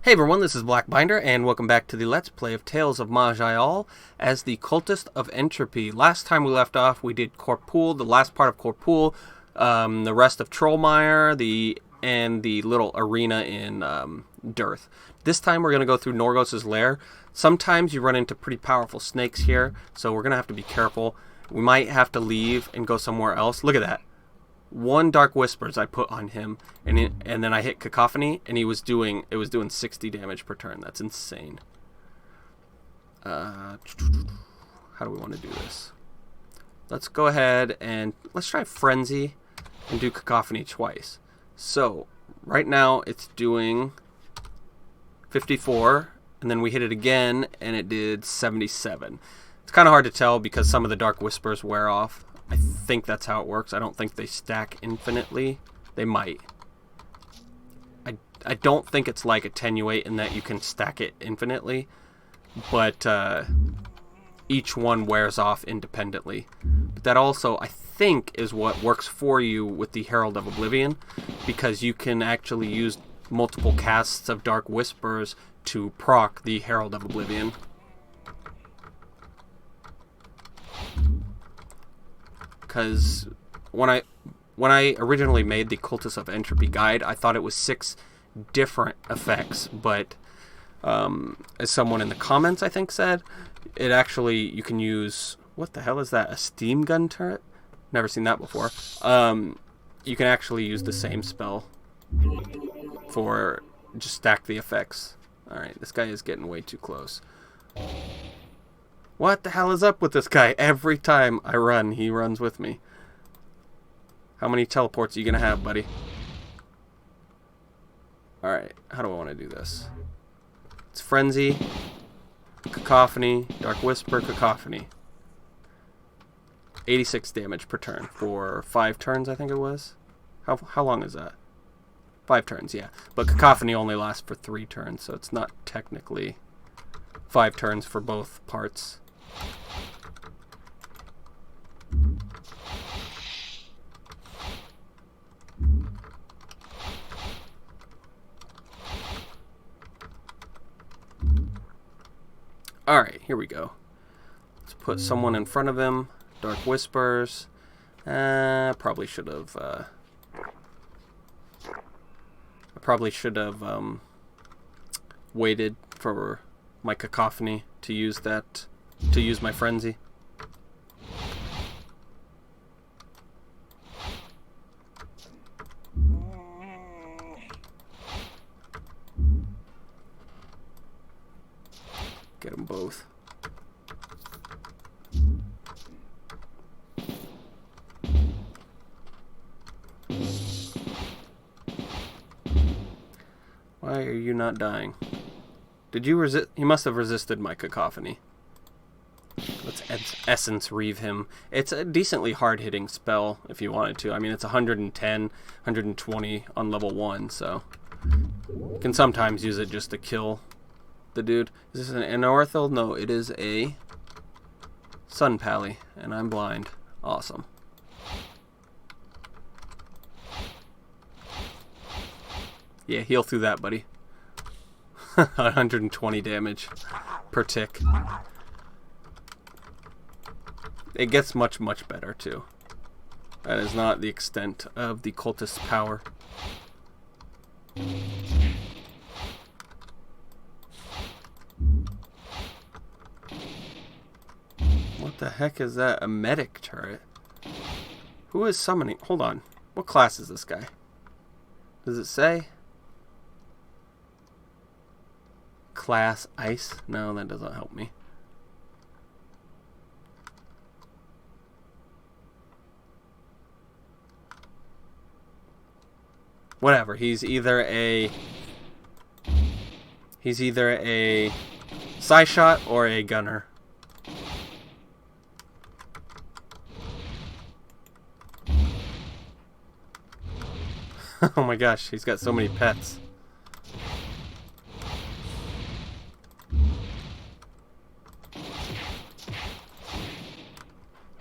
Hey everyone, this is Blackbinder, and welcome back to the Let's Play of Tales of Maj'eyal as the Cultist of Entropy. Last time we left off, we did Corpool, the last part of Corpool, the rest of Trollmire, and the little arena in Dearth. This time we're going to go through Norgos Lair. Sometimes you run into pretty powerful snakes here, so we're going to have to be careful. We might have to leave and go somewhere else. Look at that. One Dark Whispers I put on him, and then I hit Cacophony, and it was doing 60 damage per turn. That's insane. How do we want to do this? Let's go ahead and let's try Frenzy and do Cacophony twice. So right now it's doing 54, and then we hit it again, and it did 77. It's kind of hard to tell because some of the Dark Whispers wear off. I think that's how it works. I don't think they stack infinitely. They might. I don't think it's like Attenuate in that you can stack it infinitely, but each one wears off independently. But that also, I think, is what works for you with the Herald of Oblivion, because you can actually use multiple casts of Dark Whispers to proc the Herald of Oblivion. Because when I originally made the Cultist of Entropy guide, I thought it was 6 different effects, but as someone in the comments I think said, it actually, you can use, what the hell is that, a steam gun turret? Never seen that before. You can actually use the same spell for just stack the effects. Alright, this guy is getting way too close. What the hell is up with this guy? Every time I run, he runs with me. How many teleports are you going to have, buddy? Alright, how do I want to do this? It's Frenzy, Cacophony, Dark Whisper, Cacophony. 86 damage per turn for 5 turns, I think it was. How long is that? 5 turns, yeah. But Cacophony only lasts for 3 turns, so it's not technically 5 turns for both parts. Alright, here we go. Let's put someone in front of him. Dark Whispers. Probably should have waited for my Cacophony to use that, to use my Frenzy. Get them both. Why are you not dying? Did you resist? He must have resisted my Cacophony. Let's Essence Reave him. It's a decently hard-hitting spell if you wanted to. I mean, it's 110, 120 on level 1, so you can sometimes use it just to kill the dude. Is this an Anorthal? No, it is a Sun Pally, and I'm blind. Awesome. Yeah, heal through that, buddy. 120 damage per tick. It gets much, much better, too. That is not the extent of the cultist's power. What the heck is that? A medic turret? Who is summoning? Hold on. What class is this guy? Does it say? Class Ice? No, that doesn't help me. Whatever. He's either a Psy Shot or a gunner. Oh my gosh, he's got so many pets.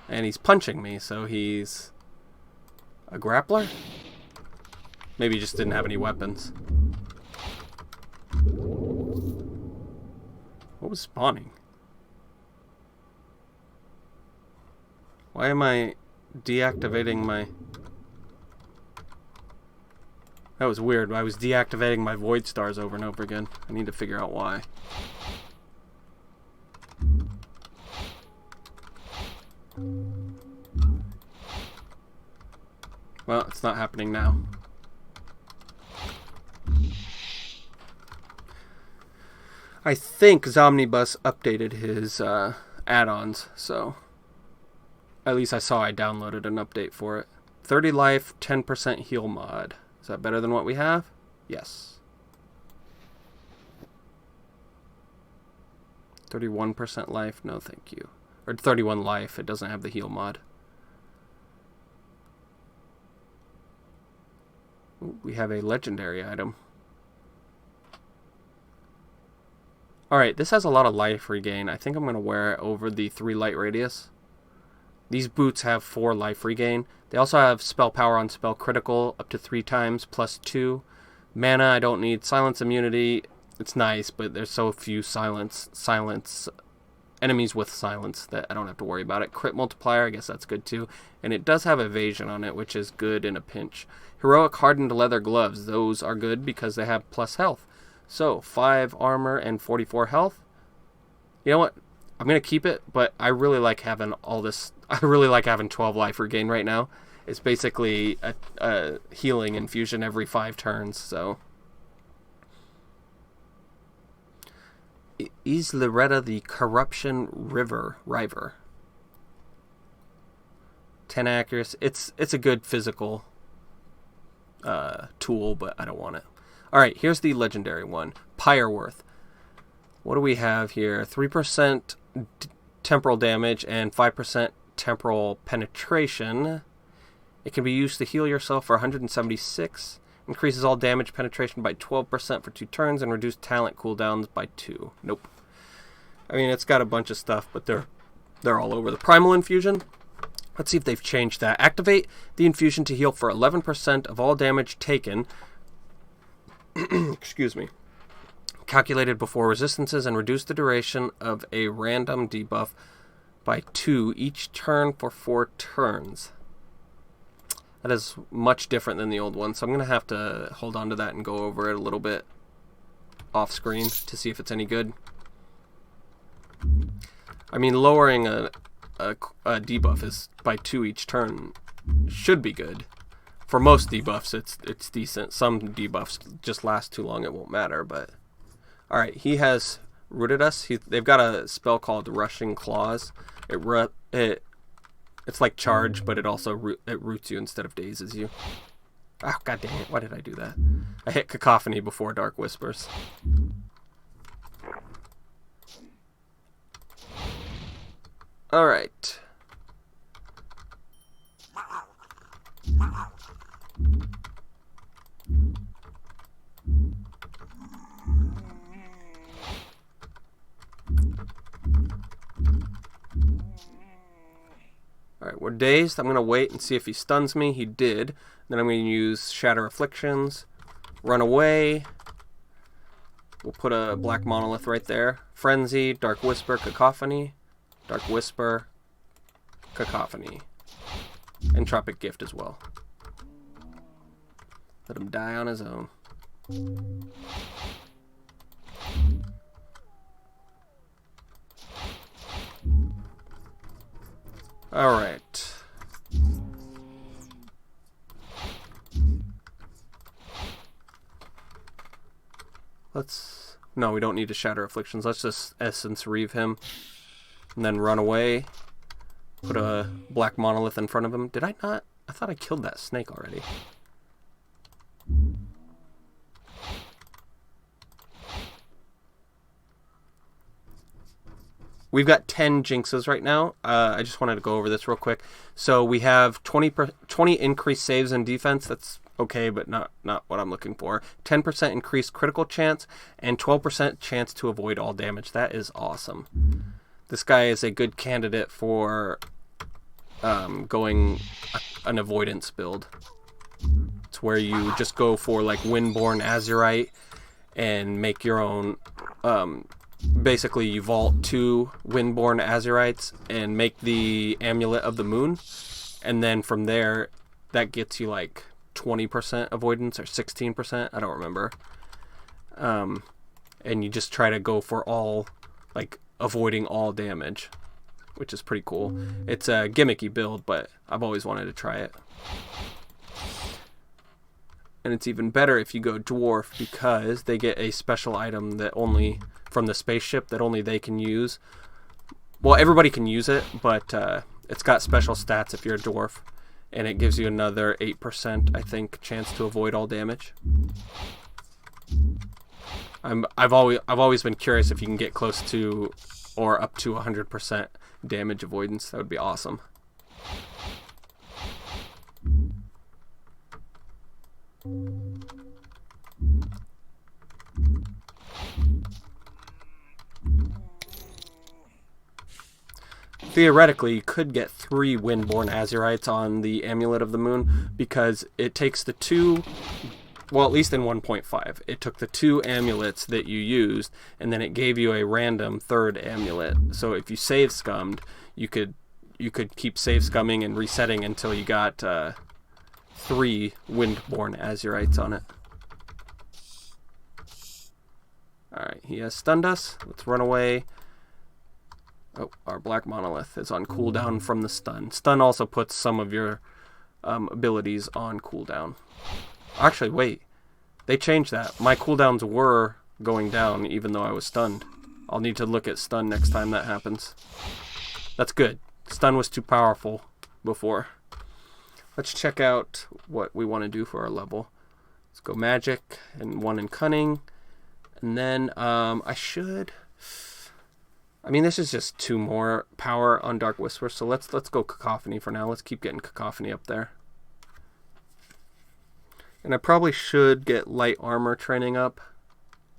And he's punching me, so he's a grappler? Maybe he just didn't have any weapons. What was spawning? Why am I deactivating my... That was weird. I was deactivating my void stars over and over again. I need to figure out why. Well, it's not happening now. I think Zomnibus updated his add-ons, so at least I saw I downloaded an update for it. 30 life, 10% heal mod. Is that better than what we have? Yes. 31% life? No, thank you. Or 31 life. It doesn't have the heal mod. Ooh, we have a legendary item. Alright, this has a lot of life regain. I think I'm going to wear it over the 3 light radius. These boots have 4 life regain. They also have spell power on spell critical up to 3 times plus 2. Mana I don't need. Silence immunity, it's nice, but there's so few enemies with silence that I don't have to worry about it. Crit multiplier, I guess that's good too. And it does have evasion on it, which is good in a pinch. Heroic hardened leather gloves, those are good because they have plus health. So 5 armor and 44 health. You know what? I'm going to keep it, but I really like having all this. I really like having 12 life regain right now. It's basically a healing infusion every 5 turns, so. Is Loretta the Corruption River? 10 accuracy. It's a good physical tool, but I don't want it. Alright, here's the legendary one. Pyreworth. What do we have here? 3% temporal damage and 5% temporal penetration. It can be used to heal yourself for 176. Increases all damage penetration by 12% for 2 turns and reduce talent cooldowns by 2. Nope. I mean, it's got a bunch of stuff, but they're all over. The primal infusion. Let's see if they've changed that. Activate the infusion to heal for 11% of all damage taken. Excuse me. Calculated before resistances and reduce the duration of a random debuff by 2 each turn for 4 turns. That is much different than the old one, so I'm going to have to hold on to that and go over it a little bit off screen to see if it's any good. I mean, lowering a debuff is by 2 each turn should be good. For most debuffs, it's decent. Some debuffs just last too long, it won't matter, but... Alright, he has rooted us. They've got a spell called Rushing Claws. It's like charge, but it also it roots you instead of dazes you. Oh, god dang it. Why did I do that? I hit Cacophony before Dark Whispers. Alright. Alright, we're dazed. I'm going to wait and see if he stuns me. He did. Then I'm going to use Shatter Afflictions. Run away. We'll put a Black Monolith right there. Frenzy, Dark Whisper, Cacophony. Dark Whisper, Cacophony. Entropic Gift as well. Let him die on his own. Alright. No, we don't need to Shatter Afflictions. Let's just Essence Reave him. And then run away. Put a Black Monolith in front of him. Did I not? I thought I killed that snake already. We've got 10 Jinxes right now. I just wanted to go over this real quick. So we have 20 increased saves and defense. That's okay, but not what I'm looking for. 10% increased critical chance and 12% chance to avoid all damage. That is awesome. This guy is a good candidate for going an avoidance build. It's where you just go for like Windborn Azurite and make your own basically you vault 2 Windborn Azurites and make the Amulet of the Moon, and then from there that gets you like 20% avoidance or 16%, I don't remember. And you just try to go for all, like, avoiding all damage, which is pretty cool. It's a gimmicky build, but I've always wanted to try it. And it's even better if you go dwarf, because they get a special item that only from the spaceship that only they can use. Well, everybody can use it, but it's got special stats if you're a dwarf, and it gives you another 8%, I think, chance to avoid all damage. I've always been curious if you can get close to or up to 100% damage avoidance. That would be awesome. Theoretically, you could get 3 Windborn Azurites on the Amulet of the Moon, because it takes the 2, well, at least in 1.5, it took the 2 amulets that you used, and then it gave you a random 3rd amulet. So if you save scummed, you could keep save scumming and resetting until you got 3 Windborn Azurites on it. Alright, he has stunned us. Let's run away. Oh, our Black Monolith is on cooldown from the stun. Stun also puts some of your abilities on cooldown. Actually, wait. They changed that. My cooldowns were going down even though I was stunned. I'll need to look at stun next time that happens. That's good. Stun was too powerful before. Let's check out what we want to do for our level. Let's go magic and 1 in cunning. And then I mean, this is just 2 more power on Dark Whisper, so let's go Cacophony for now. Let's keep getting Cacophony up there. And I probably should get light armor training up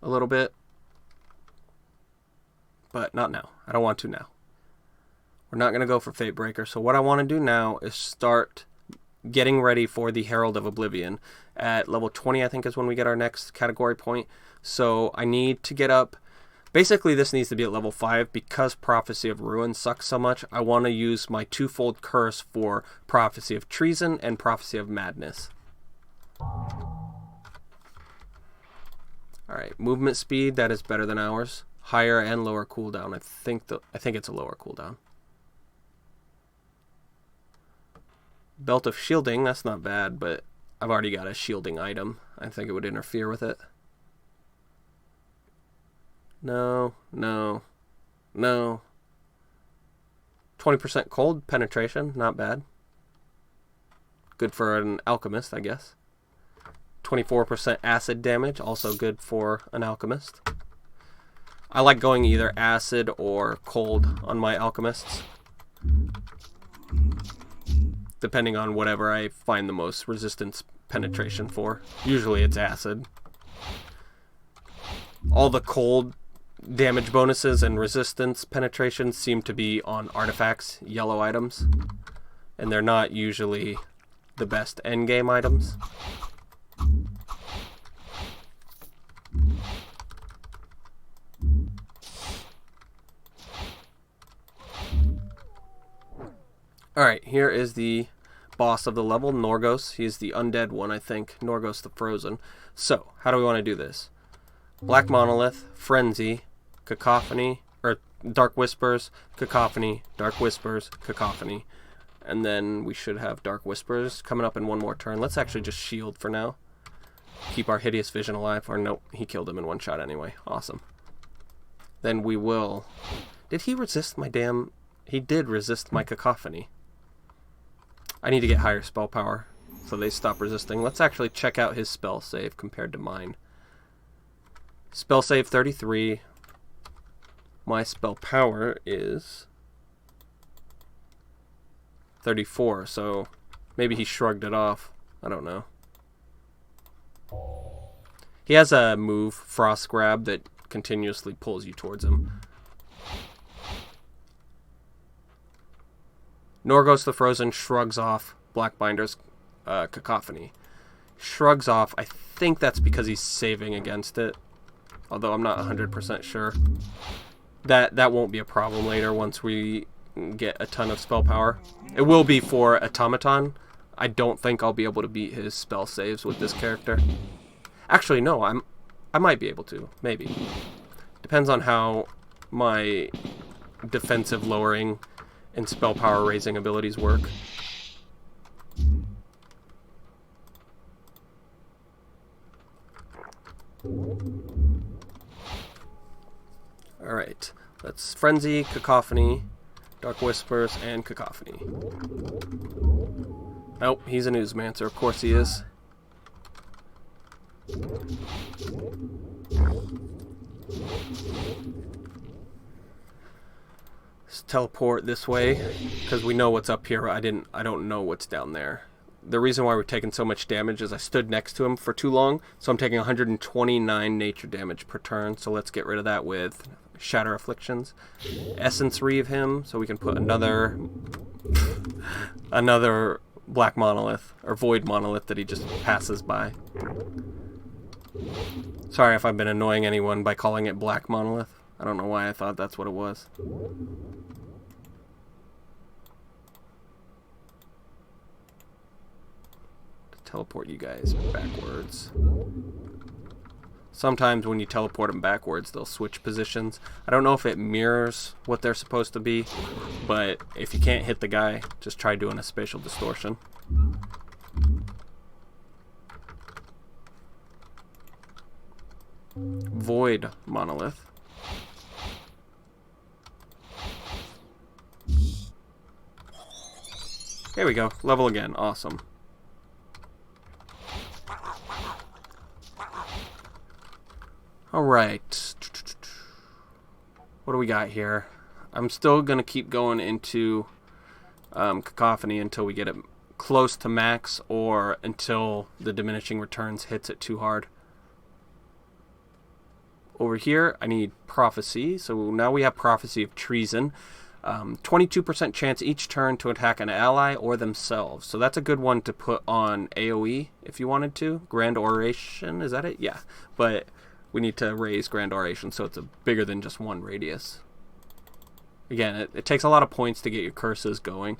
a little bit, but not now. I don't want to now. We're not going to go for Fatebreaker, so what I want to do now is start getting ready for the Herald of Oblivion. At level 20, I think, is when we get our next category point. So I need to get up. Basically, this needs to be at level 5 because Prophecy of Ruin sucks so much. I want to use my 2-fold curse for Prophecy of Treason and Prophecy of Madness. Alright, movement speed, that is better than ours. Higher and lower cooldown. I think it's a lower cooldown. Belt of Shielding, that's not bad, but I've already got a shielding item. I think it would interfere with it. No. 20% cold penetration, not bad. Good for an alchemist, I guess. 24% acid damage, also good for an alchemist. I like going either acid or cold on my alchemists, depending on whatever I find the most resistance penetration for. Usually it's acid. All the cold damage bonuses and resistance penetration seem to be on artifacts, yellow items, and they're not usually the best endgame items. Alright, here is the boss of the level, Norgos. He's the undead one, I think. Norgos the Frozen. So, how do we want to do this? Black Monolith, Frenzy, Cacophony, or Dark Whispers, Cacophony, Dark Whispers, Cacophony. And then we should have Dark Whispers coming up in one more turn. Let's actually just shield for now. Keep our Hideous Vision alive. Or nope, he killed him in one shot anyway. Awesome. Then we will... Did he resist my damn... He did resist my Cacophony. I need to get higher spell power so they stop resisting. Let's actually check out his spell save compared to mine. Spell save 33. My spell power is 34, so maybe he shrugged it off. I don't know. He has a move, Frost Grab, that continuously pulls you towards him. Norgos the Frozen shrugs off Blackbinder's Cacophony. Shrugs off, I think that's because he's saving against it. although I'm not 100% sure. That won't be a problem later once we get a ton of spell power. It will be for Automaton. I don't think I'll be able to beat his spell saves with this character. Actually, no, I might be able to. Maybe. Depends on how my defensive lowering and spell power raising abilities work. Alright, let's Frenzy, Cacophony, Dark Whispers, and Cacophony. Nope, he's an Oozmancer, of course he is. Let's teleport this way, because we know what's up here. I don't know what's down there. The reason why we're taking so much damage is I stood next to him for too long, so I'm taking 129 nature damage per turn, so let's get rid of that with Shatter Afflictions. Essence Reave him, so we can put another Black Monolith, or Void Monolith that he just passes by. Sorry if I've been annoying anyone by calling it Black Monolith. I don't know why I thought that's what it was. Teleport you guys backwards. Sometimes when you teleport them backwards, they'll switch positions. I don't know if it mirrors what they're supposed to be, but if you can't hit the guy, just try doing a spatial distortion. Void Monolith. There we go. Level again. Awesome. Alright. What do we got here? I'm still going to keep going into Cacophony until we get it close to max, or until the diminishing returns hits it too hard. Over here, I need Prophecy. So now we have Prophecy of Treason. 22% chance each turn to attack an ally or themselves. So that's a good one to put on AoE if you wanted to. Grand Oration, is that it? Yeah. But we need to raise Grand Oration so it's bigger than just one radius. Again, it takes a lot of points to get your curses going,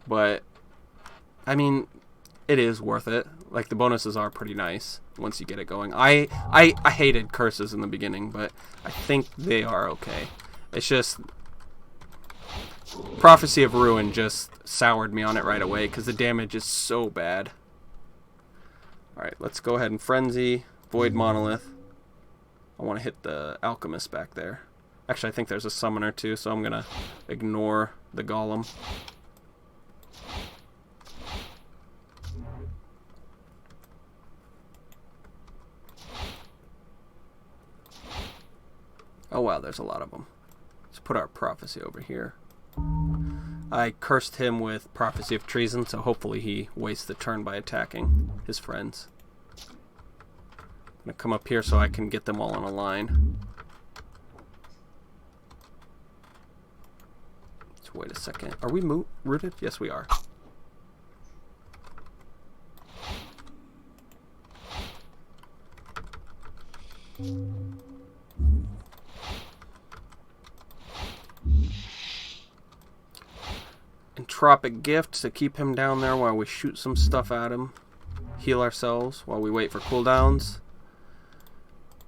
but I mean, it is worth it. Like, the bonuses are pretty nice once you get it going. I hated curses in the beginning, but I think they are okay. It's just Prophecy of Ruin just soured me on it right away because the damage is so bad. Alright, let's go ahead and Frenzy, Void Monolith. I want to hit the Alchemist back there. Actually, I think there's a Summoner too, so I'm going to ignore the Golem. Oh wow, there's a lot of them. Let's put our Prophecy over here. I cursed him with Prophecy of Treason, so hopefully he wastes the turn by attacking his friends. I'm going to come up here so I can get them all on a line. Let's wait a second. Are we rooted? Yes, we are. Entropic Gift to keep him down there while we shoot some stuff at him. Heal ourselves while we wait for cooldowns.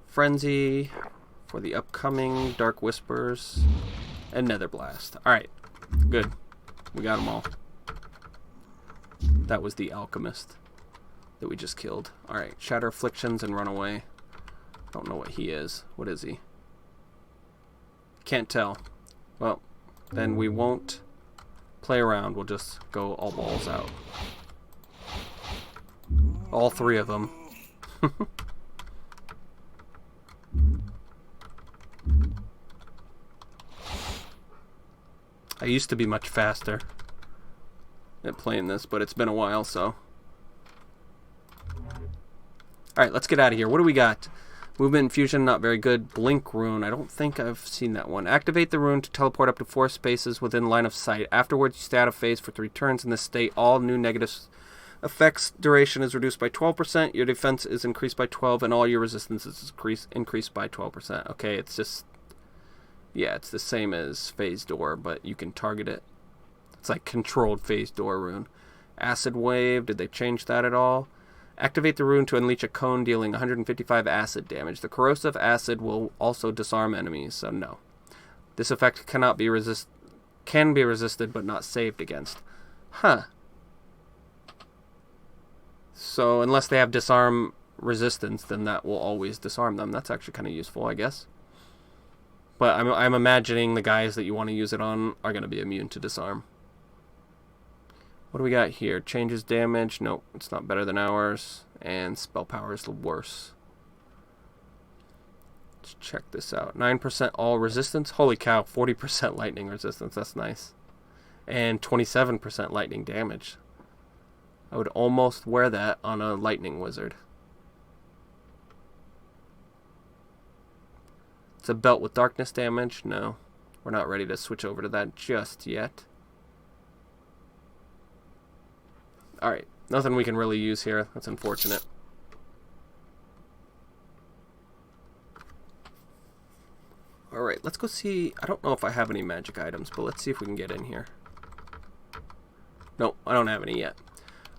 Frenzy for the upcoming Dark Whispers. And Nether Blast. Alright, good. We got them all. That was the Alchemist that we just killed. Alright, Shatter Afflictions and run away. Don't know what he is. What is he? Can't tell. Well, then we won't play around. We'll just go all balls out. All three of them. I used to be much faster at playing this, but it's been a while, so. Alright, let's get out of here. What do we got? Movement and Fusion, not very good. Blink Rune, I don't think I've seen that one. Activate the rune to teleport up to 4 spaces within line of sight. Afterwards, you stay out of phase for 3 turns. In this state, all new negative Effects duration is reduced by 12%, your defense is increased by 12, and all your resistance is increased by 12%. Okay, it's just... yeah, it's the same as Phase Door, but you can target it. It's like controlled Phase Door rune. Acid Wave, did they change that at all? Activate the rune to unleash a cone dealing 155 acid damage. The corrosive acid will also disarm enemies, so no. This effect can be resisted but not saved against. Huh. So unless they have disarm resistance, then that will always disarm them. That's actually kind of useful, I guess. But I'm imagining the guys that you want to use it on are going to be immune to disarm. What do we got here? Changes damage. Nope, it's not better than ours. And spell power is the worse. Let's check this out. 9% all resistance. Holy cow, 40% lightning resistance. That's nice. And 27% lightning damage. I would almost wear that on a lightning wizard. It's a belt with darkness damage. No, we're not ready to switch over to that just yet. Alright, nothing we can really use here. That's unfortunate. Alright, let's go see. I don't know if I have any magic items, but let's see if we can get in here. Nope, I don't have any yet.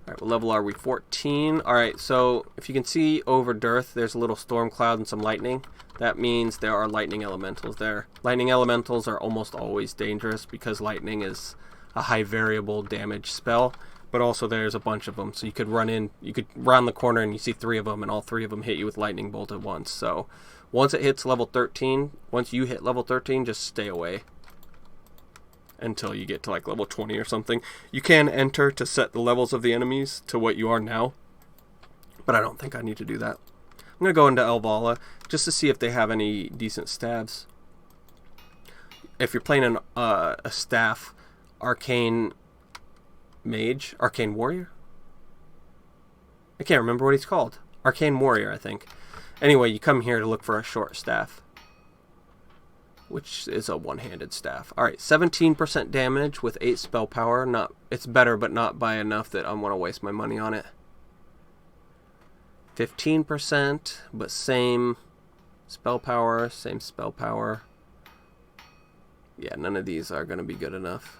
Alright, what level are we? 14. Alright, so if you can see over Dearth, there's a little storm cloud and some lightning. That means there are lightning elementals there. Lightning elementals are almost always dangerous because lightning is a high variable damage spell, but also there's a bunch of them. So you could round the corner and you see 3 of them, and all 3 of them hit you with lightning bolt at once. So once it hits level 13, once you hit level 13, just stay away until you get to like level 20 or something. You can enter to set the levels of the enemies to what you are now, but I don't think I need to do that. I'm going to go into Elvala just to see if they have any decent stabs. If you're playing a staff, Arcane Mage, Arcane Warrior? I can't remember what he's called. Arcane Warrior, I think. Anyway, you come here to look for a short staff, which is a one-handed staff. Alright, 17% damage with 8 spell power. It's better, but not by enough that I want to waste my money on it. 15%, but same spell power, same spell power. Yeah, none of these are going to be good enough.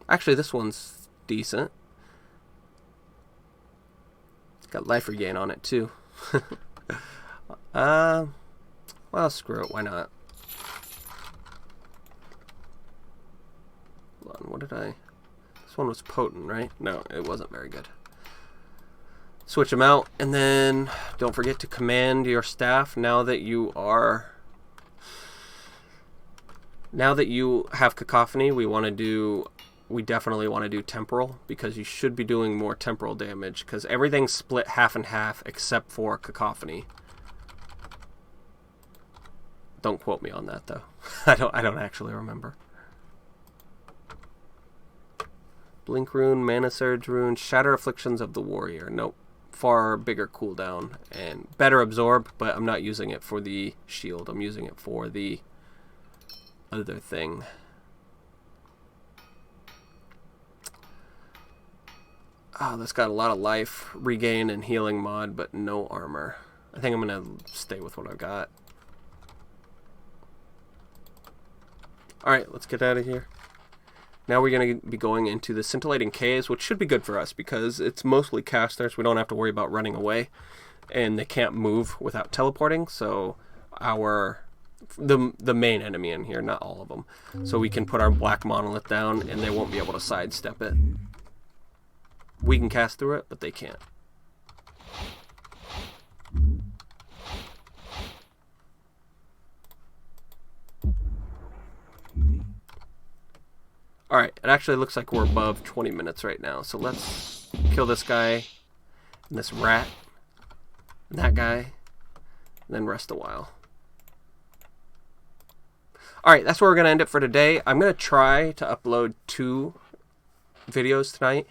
Actually, this one's decent. It's got life regain on it, too. Well, screw it. Why not? Hold on, what did I... This one was potent, right? No, it wasn't very good. Switch them out, and then don't forget to command your staff now that you have Cacophony. We definitely want to do temporal, because you should be doing more temporal damage, because everything's split half and half except for Cacophony. Don't quote me on that though. I don't actually remember. Blink rune, Mana Surge rune, Shatter Afflictions of the Warrior. Nope. Far bigger cooldown and better absorb, but I'm not using it for the shield. I'm using it for the other thing. Oh, that's got a lot of life regain and healing mod, but no armor. I think I'm gonna stay with what I've got. Alright, let's get out of here. Now we're going to be going into the Scintillating Caves, which should be good for us because it's mostly casters. We don't have to worry about running away, and they can't move without teleporting. So the main enemy in here, not all of them. So we can put our black monolith down, and they won't be able to sidestep it. We can cast through it, but they can't. Alright, it actually looks like we're above 20 minutes right now, so let's kill this guy, and this rat, and that guy, and then rest a while. Alright, that's where we're going to end it for today. I'm going to try to upload 2 videos tonight.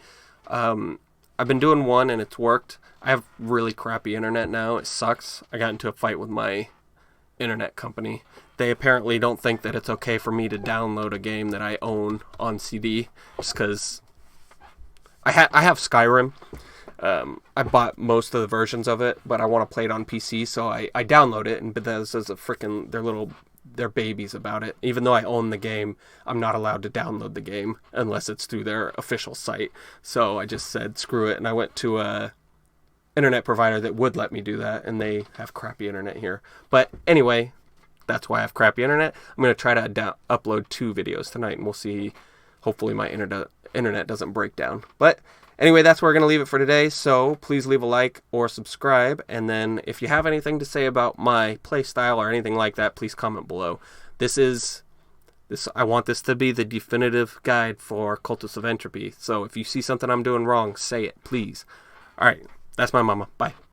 I've been doing one, and it's worked. I have really crappy internet now. It sucks. I got into a fight with my internet company. They apparently don't think that it's okay for me to download a game that I own on CD, just because I have Skyrim. I bought most of the versions of it, but I want to play it on PC, so I download it, and Bethesda's a freaking they're babies about it. Even though I own the game, I'm not allowed to download the game unless it's through their official site. So I just said screw it, and I went to a internet provider that would let me do that, and they have crappy internet here. But anyway, that's why I have crappy internet. I'm going to try to upload 2 videos tonight, and we'll see. Hopefully my internet doesn't break down. But anyway, that's where we're going to leave it for today. So please leave a like or subscribe. And then if you have anything to say about my playstyle or anything like that, please comment below. I want this to be the definitive guide for Cultist of Entropy. So if you see something I'm doing wrong, say it, please. All right. That's my mama. Bye.